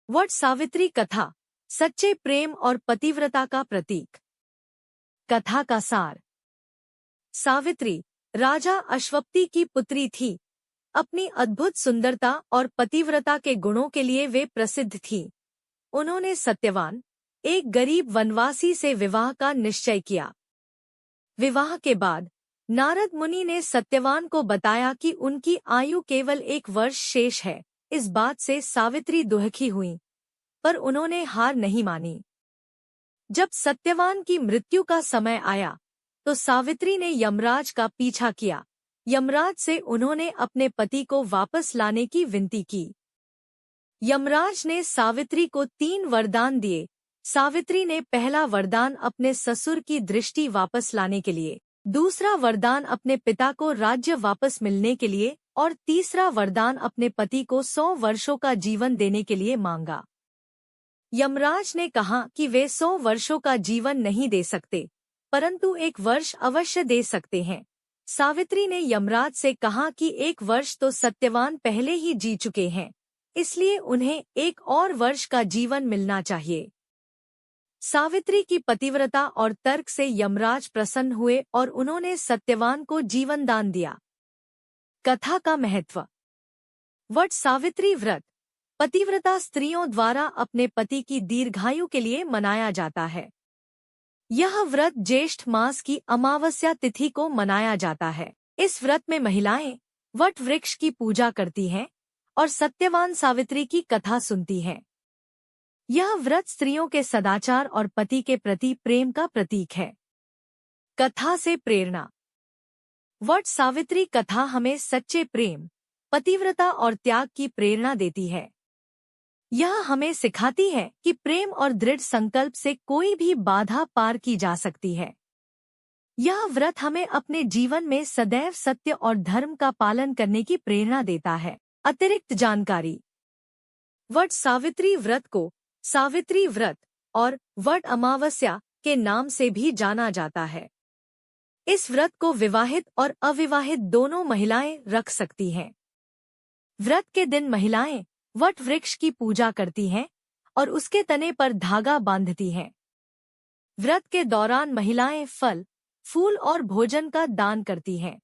वट सावित्री कथा, सच्चे प्रेम और पतिव्रता का प्रतीक। कथा का सार। सावित्री राजा अश्वपति की पुत्री थी। अपनी अद्भुत सुंदरता और पतिव्रता के गुणों के लिए वे प्रसिद्ध थी। उन्होंने सत्यवान, एक गरीब वनवासी से विवाह का निश्चय किया। विवाह के बाद नारद मुनि ने सत्यवान को बताया कि उनकी आयु केवल 1 वर्ष शेष है। इस बात से सावित्री दुखी हुई, पर उन्होंने हार नहीं मानी। जब सत्यवान की मृत्यु का समय आया तो सावित्री ने यमराज का पीछा किया। यमराज से उन्होंने अपने पति को वापस लाने की विनती की। यमराज ने सावित्री को 3 वरदान दिए। सावित्री ने पहला वरदान अपने ससुर की दृष्टि वापस लाने के लिए, दूसरा वरदान अपने पिता को राज्य वापस मिलने के लिए और तीसरा वरदान अपने पति को 100 वर्षों का जीवन देने के लिए मांगा। यमराज ने कहा कि वे 100 वर्षों का जीवन नहीं दे सकते, परंतु 1 वर्ष अवश्य दे सकते हैं। सावित्री ने यमराज से कहा कि 1 वर्ष तो सत्यवान पहले ही जी चुके हैं, इसलिए उन्हें 1 और वर्ष का जीवन मिलना चाहिए। सावित्री की पतिव्रता और तर्क से यमराज प्रसन्न हुए और उन्होंने सत्यवान को जीवन दान दिया। कथा का महत्व। वट सावित्री व्रत पतिव्रता स्त्रियों द्वारा अपने पति की दीर्घायु के लिए मनाया जाता है। यह व्रत ज्येष्ठ मास की अमावस्या तिथि को मनाया जाता है। इस व्रत में महिलाएं वट वृक्ष की पूजा करती हैं और सत्यवान सावित्री की कथा सुनती हैं। यह व्रत स्त्रियों के सदाचार और पति के प्रति प्रेम का प्रतीक है। कथा से प्रेरणा। वट सावित्री कथा हमें सच्चे प्रेम, पतिव्रता और त्याग की प्रेरणा देती है। यह हमें सिखाती है कि प्रेम और दृढ़ संकल्प से कोई भी बाधा पार की जा सकती है। यह व्रत हमें अपने जीवन में सदैव सत्य और धर्म का पालन करने की प्रेरणा देता है। अतिरिक्त जानकारी। वट सावित्री व्रत को सावित्री व्रत और वट अमावस्या के नाम से भी जाना जाता है। इस व्रत को विवाहित और अविवाहित दोनों महिलाएं रख सकती हैं। व्रत के दिन महिलाएं वट वृक्ष की पूजा करती हैं और उसके तने पर धागा बांधती हैं। व्रत के दौरान महिलाएं फल, फूल और भोजन का दान करती हैं।